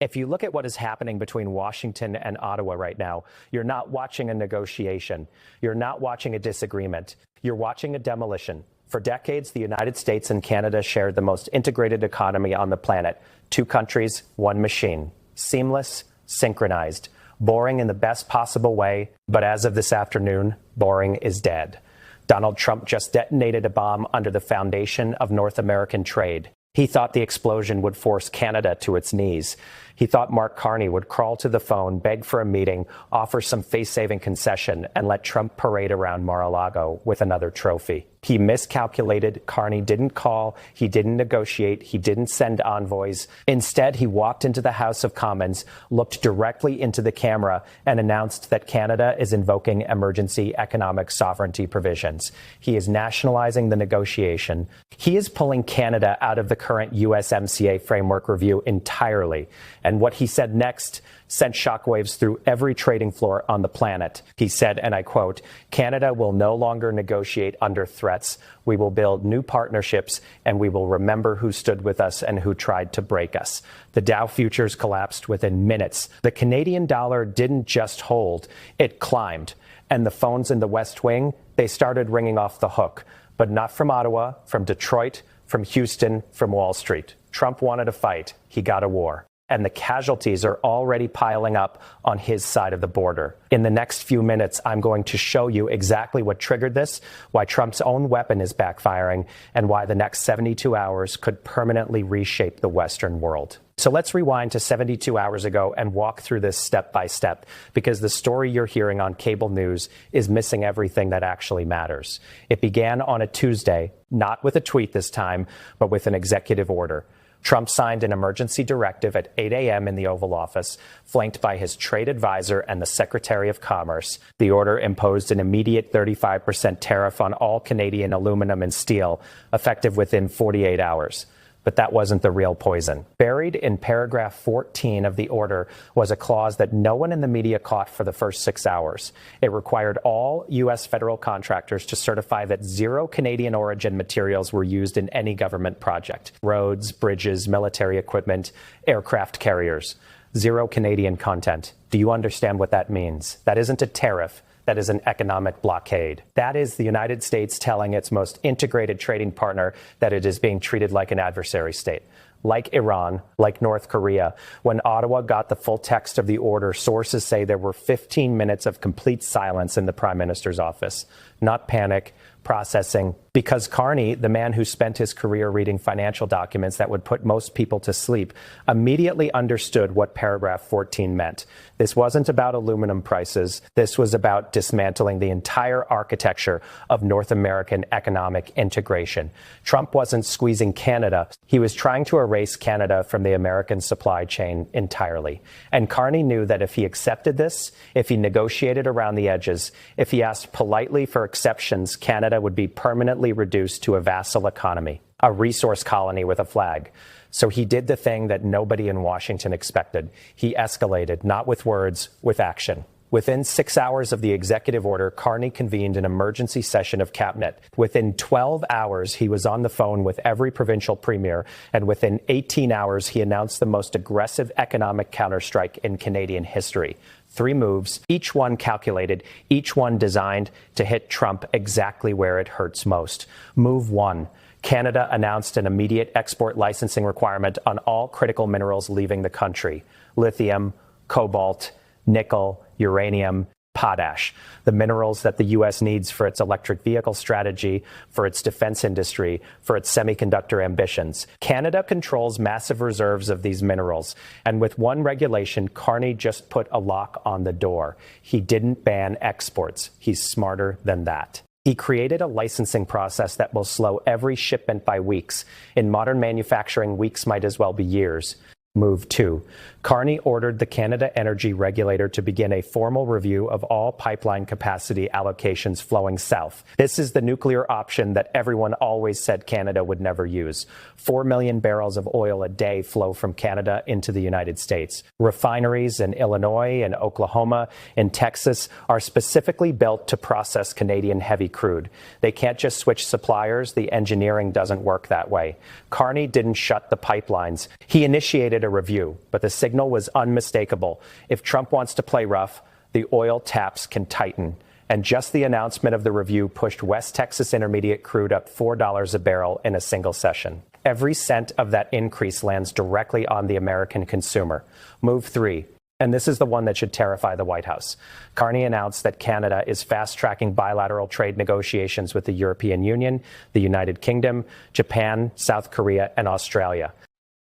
If you look at what is happening between Washington and Ottawa right now, you're not watching a negotiation. You're not watching a disagreement. You're watching a demolition. For decades, the United States and Canada shared the most integrated economy on the planet. 2 countries, 1 machine. Seamless, synchronized. Boring in the best possible way, but as of this afternoon, boring is dead. Donald Trump just detonated a bomb under the foundation of North American trade. He thought the explosion would force Canada to its knees. He thought Mark Carney would crawl to the phone, beg for a meeting, offer some face-saving concession, and let Trump parade around Mar-a-Lago with another trophy. He miscalculated. Carney didn't call. He didn't negotiate. He didn't send envoys. Instead, he walked into the House of Commons, looked directly into the camera, and announced that Canada is invoking emergency economic sovereignty provisions. He is nationalizing the negotiation. He is pulling Canada out of the current USMCA framework review entirely. And what he said next sent shockwaves through every trading floor on the planet. He said, and I quote, "Canada will no longer negotiate under threats. We will build new partnerships, and we will remember who stood with us and who tried to break us." The Dow futures collapsed within minutes. The Canadian dollar didn't just hold, it climbed. And the phones in the West Wing, they started ringing off the hook. But not from Ottawa, from Detroit, from Houston, from Wall Street. Trump wanted a fight. He got a war. And the casualties are already piling up on his side of the border. In the next few minutes, I'm going to show you exactly what triggered this, why Trump's own weapon is backfiring, and why the next 72 hours could permanently reshape the Western world. So let's rewind to 72 hours ago and walk through this step by step, because the story you're hearing on cable news is missing everything that actually matters. It began on a Tuesday, not with a tweet this time, but with an executive order. Trump signed an emergency directive at 8 a.m. in the Oval Office, flanked by his trade advisor and the Secretary of Commerce. The order imposed an immediate 35% tariff on all Canadian aluminum and steel, effective within 48 hours. But that wasn't the real poison. Buried in paragraph 14 of the order was a clause that no one in the media caught for the first 6 hours. It required all U.S. federal contractors to certify that 0 Canadian origin materials were used in any government project. Roads, bridges, military equipment, aircraft carriers. 0 Canadian content. Do you understand what that means? That isn't a tariff. That is an economic blockade. That is the United States telling its most integrated trading partner that it is being treated like an adversary state. Like Iran, like North Korea. When Ottawa got the full text of the order, sources say there were 15 minutes of complete silence in the Prime Minister's office. Not panic, processing. Because Carney, the man who spent his career reading financial documents that would put most people to sleep, immediately understood what paragraph 14 meant. This wasn't about aluminum prices. This was about dismantling the entire architecture of North American economic integration. Trump wasn't squeezing Canada. He was trying to erase Canada from the American supply chain entirely. And Carney knew that if he accepted this, if he negotiated around the edges, if he asked politely for exceptions, Canada would be permanently reduced to a vassal economy, a resource colony with a flag. So he did the thing that nobody in Washington expected. He escalated, not with words, with action. Within 6 hours of the executive order, Carney convened an emergency session of cabinet. Within 12 hours, he was on the phone with every provincial premier, and within 18 hours, he announced the most aggressive economic counterstrike in Canadian history. 3 moves, each one calculated, each one designed to hit Trump exactly where it hurts most. Move 1. Canada announced an immediate export licensing requirement on all critical minerals leaving the country: lithium, cobalt, nickel, uranium, potash, the minerals that the U.S. needs for its electric vehicle strategy, for its defense industry, for its semiconductor ambitions. Canada controls massive reserves of these minerals, and with one regulation, Carney just put a lock on the door. He didn't ban exports. He's smarter than that. He created a licensing process that will slow every shipment by weeks. In modern manufacturing, weeks might as well be years. Move 2. Carney ordered the Canada Energy Regulator to begin a formal review of all pipeline capacity allocations flowing south. This is the nuclear option that everyone always said Canada would never use. 4 million barrels of oil a day flow from Canada into the United States. Refineries in Illinois and Oklahoma and Texas are specifically built to process Canadian heavy crude. They can't just switch suppliers. The engineering doesn't work that way. Carney didn't shut the pipelines. He initiated a a review, but the signal was unmistakable. If Trump wants to play rough, the oil taps can tighten. And just the announcement of the review pushed West Texas Intermediate crude up $4 a barrel in a single session. Every cent of that increase lands directly on the American consumer. Move 3. And this is the one that should terrify the White House. Carney announced that Canada is fast-tracking bilateral trade negotiations with the European Union, the United Kingdom, Japan, South Korea, and Australia.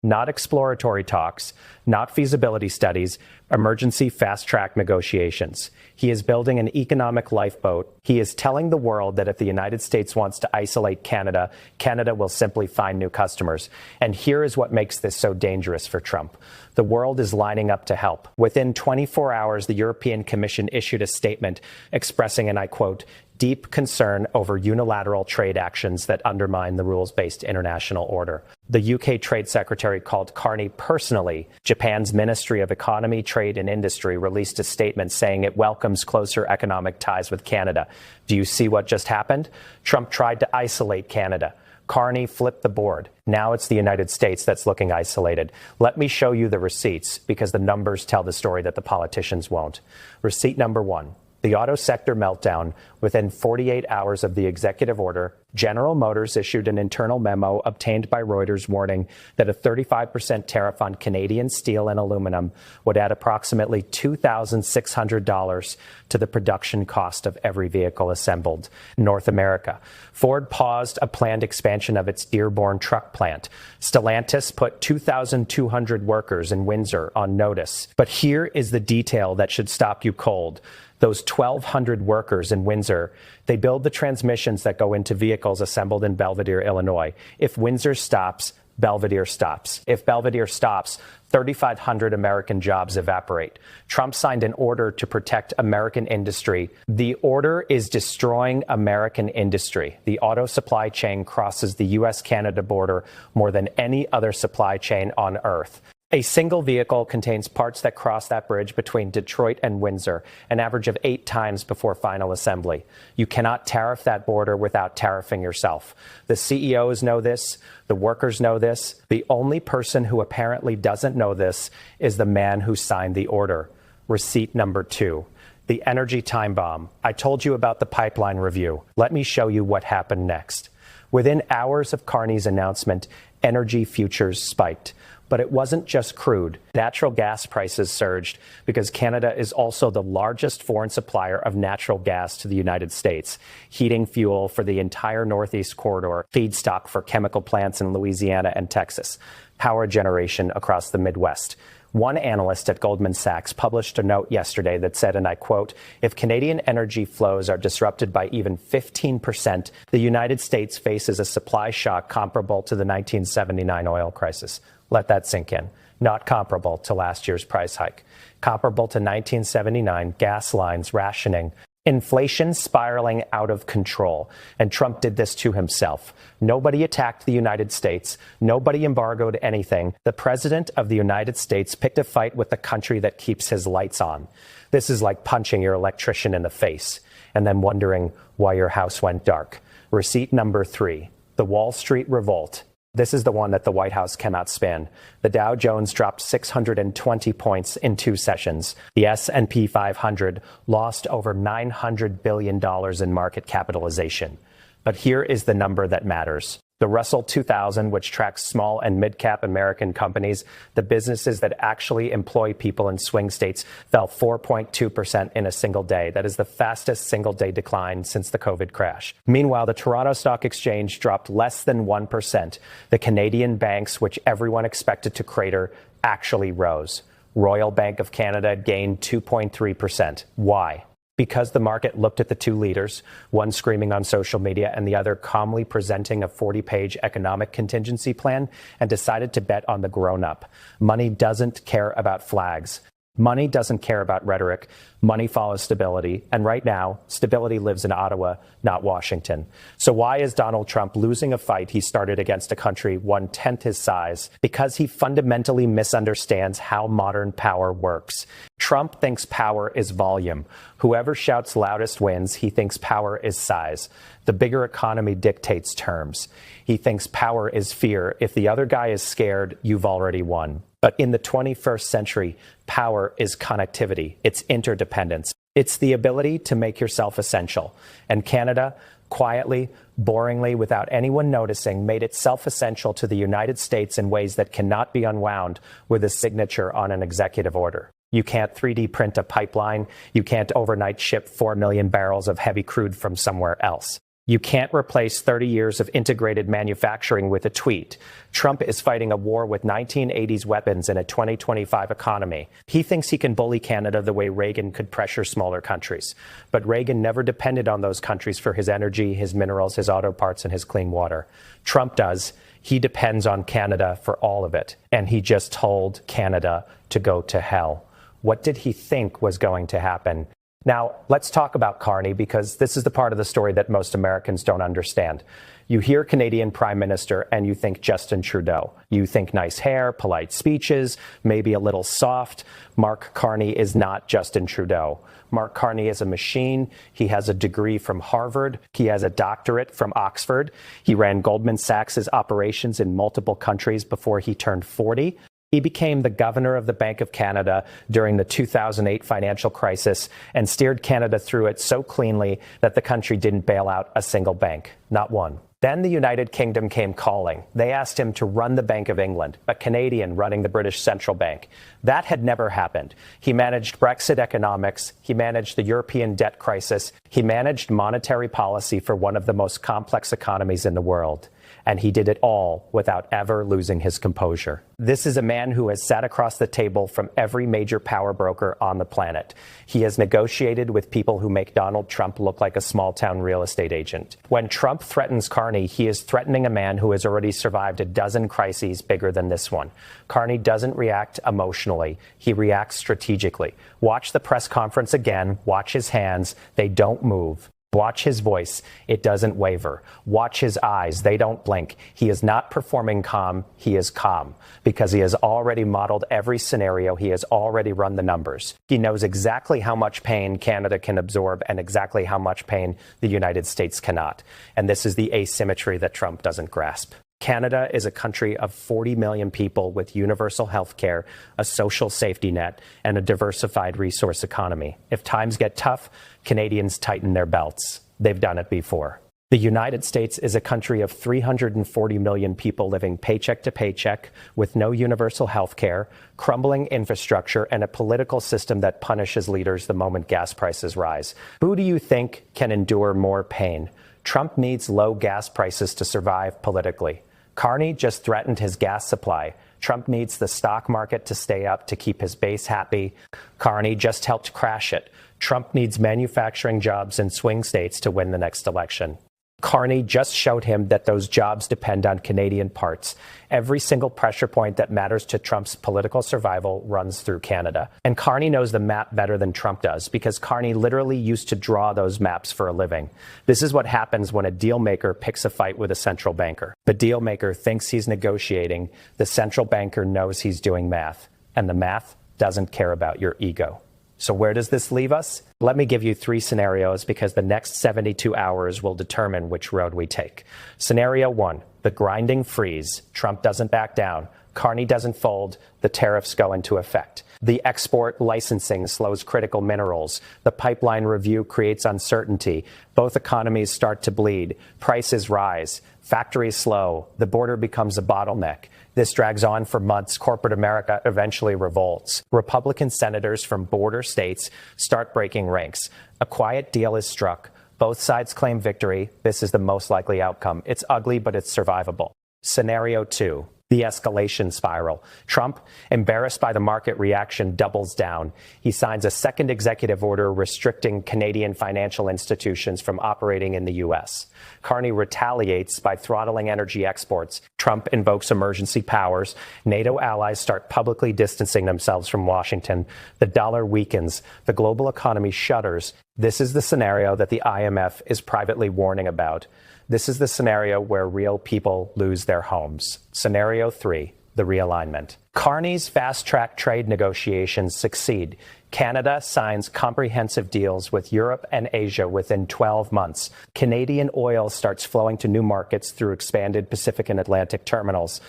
Not exploratory talks, not feasibility studies, emergency fast-track negotiations. He is building an economic lifeboat. He is telling the world that if the United States wants to isolate Canada, Canada will simply find new customers. And here is what makes this so dangerous for Trump. The world is lining up to help. Within 24 hours, the European Commission issued a statement expressing, and I quote, deep concern over unilateral trade actions that undermine the rules-based international order. The UK Trade Secretary called Carney personally. Japan's Ministry of Economy, Trade and Industry released a statement saying it welcomes closer economic ties with Canada. Do you see what just happened? Trump tried to isolate Canada. Carney flipped the board. Now it's the United States that's looking isolated. Let me show you the receipts because the numbers tell the story that the politicians won't. Receipt number 1. The auto sector meltdown. Within 48 hours of the executive order, General Motors issued an internal memo obtained by Reuters warning that a 35% tariff on Canadian steel and aluminum would add approximately $2,600 to the production cost of every vehicle assembled in North America. Ford paused a planned expansion of its Dearborn truck plant. Stellantis put 2,200 workers in Windsor on notice. But here is the detail that should stop you cold. Those 1,200 workers in Windsor, they build the transmissions that go into vehicles assembled in Belvidere, Illinois. If Windsor stops, Belvidere stops. If Belvidere stops, 3,500 American jobs evaporate. Trump signed an order to protect American industry. The order is destroying American industry. The auto supply chain crosses the U.S.-Canada border more than any other supply chain on Earth. A single vehicle contains parts that cross that bridge between Detroit and Windsor, an average of 8 times before final assembly. You cannot tariff that border without tariffing yourself. The CEOs know this. The workers know this. The only person who apparently doesn't know this is the man who signed the order. Receipt number 2. The energy time bomb. I told you about the pipeline review. Let me show you what happened next. Within hours of Carney's announcement, energy futures spiked. But it wasn't just crude. Natural gas prices surged because Canada is also the largest foreign supplier of natural gas to the United States, heating fuel for the entire Northeast corridor, feedstock for chemical plants in Louisiana and Texas, power generation across the Midwest. One analyst at Goldman Sachs published a note yesterday that said, and I quote, if Canadian energy flows are disrupted by even 15%, the United States faces a supply shock comparable to the 1979 oil crisis. Let that sink in. Not comparable to last year's price hike. Comparable to 1979 gas lines rationing. Inflation spiraling out of control. And Trump did this to himself. Nobody attacked the United States. Nobody embargoed anything. The president of the United States picked a fight with the country that keeps his lights on. This is like punching your electrician in the face and then wondering why your house went dark. Receipt number 3. The Wall Street revolt. This is the one that the White House cannot spin. The Dow Jones dropped 620 points in 2 sessions. The S&P 500 lost over $900 billion in market capitalization. But here is the number that matters. The Russell 2000, which tracks small and mid-cap American companies, the businesses that actually employ people in swing states, fell 4.2% in a single day. That is the fastest single-day decline since the COVID crash. Meanwhile, the Toronto Stock Exchange dropped less than 1%. The Canadian banks, which everyone expected to crater, actually rose. Royal Bank of Canada gained 2.3%. Why? Because the market looked at the 2 leaders, one screaming on social media and the other calmly presenting a 40-page economic contingency plan, and decided to bet on the grown-up. Money doesn't care about flags. Money doesn't care about rhetoric. Money follows stability. And right now, stability lives in Ottawa, not Washington. So why is Donald Trump losing a fight he started against a country 1/10 his size? Because he fundamentally misunderstands how modern power works. Trump thinks power is volume. Whoever shouts loudest wins. He thinks power is size. The bigger economy dictates terms. He thinks power is fear. If the other guy is scared, you've already won. But in the 21st century, power is connectivity. It's interdependence. It's the ability to make yourself essential. And Canada, quietly, boringly, without anyone noticing, made itself essential to the United States in ways that cannot be unwound with a signature on an executive order. You can't 3D print a pipeline. You can't overnight ship 4 million barrels of heavy crude from somewhere else. You can't replace 30 years of integrated manufacturing with a tweet. Trump is fighting a war with 1980s weapons in a 2025 economy. He thinks he can bully Canada the way Reagan could pressure smaller countries. But Reagan never depended on those countries for his energy, his minerals, his auto parts, and his clean water. Trump does. He depends on Canada for all of it. And he just told Canada to go to hell. What did he think was going to happen? Now, let's talk about Carney, because this is the part of the story that most Americans don't understand. You hear Canadian Prime Minister and you think Justin Trudeau. You think nice hair, polite speeches, maybe a little soft. Mark Carney is not Justin Trudeau. Mark Carney is a machine. He has a degree from Harvard. He has a doctorate from Oxford. He ran Goldman Sachs' operations in multiple countries before he turned 40. He became the governor of the Bank of Canada during the 2008 financial crisis and steered Canada through it so cleanly that the country didn't bail out a single bank, not one. Then the United Kingdom came calling. They asked him to run the Bank of England, a Canadian running the British Central Bank. That had never happened. He managed Brexit economics. He managed the European debt crisis. He managed monetary policy for one of the most complex economies in the world. And he did it all without ever losing his composure. This is a man who has sat across the table from every major power broker on the planet. He has negotiated with people who make Donald Trump look like a small-town real estate agent. When Trump threatens Carney, he is threatening a man who has already survived a dozen crises bigger than this one. Carney doesn't react emotionally. He reacts strategically. Watch the press conference again. Watch his hands. They don't move. Watch his voice. It doesn't waver. Watch his eyes. They don't blink. He is not performing calm. He is calm because he has already modeled every scenario. He has already run the numbers. He knows exactly how much pain Canada can absorb and exactly how much pain the United States cannot. And this is the asymmetry that Trump doesn't grasp. Canada is a country of 40 million people with universal health care, a social safety net, and a diversified resource economy. If times get tough, Canadians tighten their belts. They've done it before. The United States is a country of 340 million people living paycheck to paycheck with no universal health care, crumbling infrastructure, and a political system that punishes leaders the moment gas prices rise. Who do you think can endure more pain? Trump needs low gas prices to survive politically. Carney just threatened his gas supply. Trump needs the stock market to stay up to keep his base happy. Carney just helped crash it. Trump needs manufacturing jobs in swing states to win the next election. Carney just showed him that those jobs depend on Canadian parts. Every single pressure point that matters to Trump's political survival runs through Canada. And Carney knows the map better than Trump does because Carney literally used to draw those maps for a living. This is what happens when a deal maker picks a fight with a central banker. The deal maker thinks he's negotiating. The central banker knows he's doing math. And the math doesn't care about your ego. So where does this leave us? Let me give you 3 scenarios because the next 72 hours will determine which road we take. Scenario 1, the grinding freeze. Trump doesn't back down. Carney doesn't fold. The tariffs go into effect. The export licensing slows critical minerals. The pipeline review creates uncertainty. Both economies start to bleed. Prices rise. Factories slow. The border becomes a bottleneck. This drags on for months. Corporate America eventually revolts. Republican senators from border states start breaking ranks. A quiet deal is struck. Both sides claim victory. This is the most likely outcome. It's ugly, but it's survivable. Scenario 2. The escalation spiral. Trump, embarrassed by the market reaction, doubles down. He signs a second executive order restricting Canadian financial institutions from operating in the U.S. Carney retaliates by throttling energy exports. Trump invokes emergency powers. NATO allies start publicly distancing themselves from Washington. The dollar weakens. The global economy shudders. This is the scenario that the IMF is privately warning about. This is the scenario where real people lose their homes. Scenario 3, the realignment. Carney's fast-track trade negotiations succeed. Canada signs comprehensive deals with Europe and Asia within 12 months. Canadian oil starts flowing to new markets through expanded Pacific and Atlantic terminals.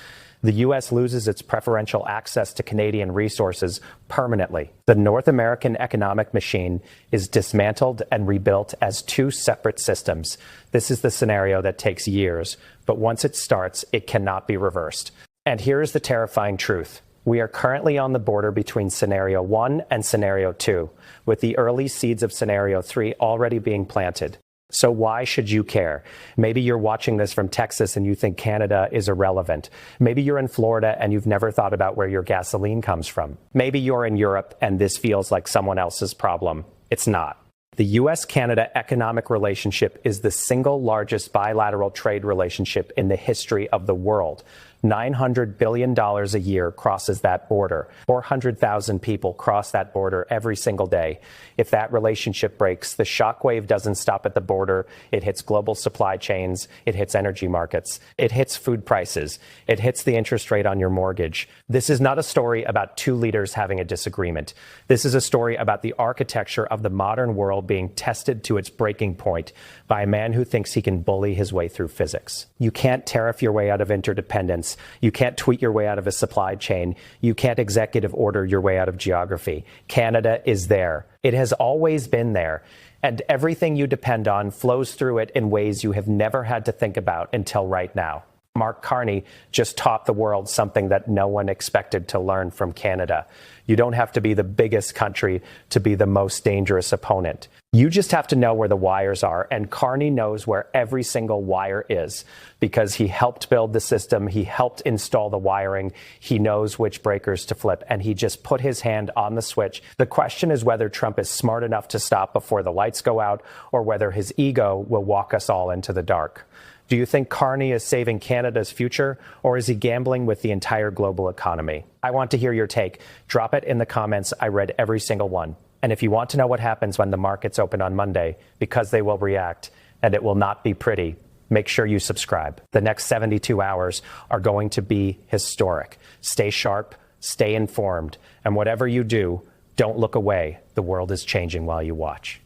The U.S. loses its preferential access to Canadian resources permanently. The North American economic machine is dismantled and rebuilt as two separate systems. This is the scenario that takes years, but once it starts, it cannot be reversed. And here is the terrifying truth. We are currently on the border between Scenario 1 and Scenario 2, with the early seeds of Scenario 3 already being planted. So why should you care? Maybe you're watching this from Texas and you think Canada is irrelevant. Maybe you're in Florida and you've never thought about where your gasoline comes from. Maybe you're in Europe and this feels like someone else's problem. It's not. The U.S.-Canada economic relationship is the single largest bilateral trade relationship in the history of the world. $900 billion a year crosses that border. 400,000 people cross that border every single day. If that relationship breaks, the shockwave doesn't stop at the border. It hits global supply chains. It hits energy markets. It hits food prices. It hits the interest rate on your mortgage. This is not a story about two leaders having a disagreement. This is a story about the architecture of the modern world being tested to its breaking point by a man who thinks he can bully his way through physics. You can't tariff your way out of interdependence. You can't tweet your way out of a supply chain. You can't executive order your way out of geography. Canada is there. It has always been there. And everything you depend on flows through it in ways you have never had to think about until right now. Mark Carney just taught the world something that no one expected to learn from Canada. You don't have to be the biggest country to be the most dangerous opponent. You just have to know where the wires are, and Carney knows where every single wire is because he helped build the system, he helped install the wiring, he knows which breakers to flip, and he just put his hand on the switch. The question is whether Trump is smart enough to stop before the lights go out or whether his ego will walk us all into the dark. Do you think Carney is saving Canada's future, or is he gambling with the entire global economy? I want to hear your take. Drop it in the comments. I read every single one. And if you want to know what happens when the markets open on Monday, because they will react, and it will not be pretty, make sure you subscribe. The next 72 hours are going to be historic. Stay sharp, stay informed, and whatever you do, don't look away. The world is changing while you watch.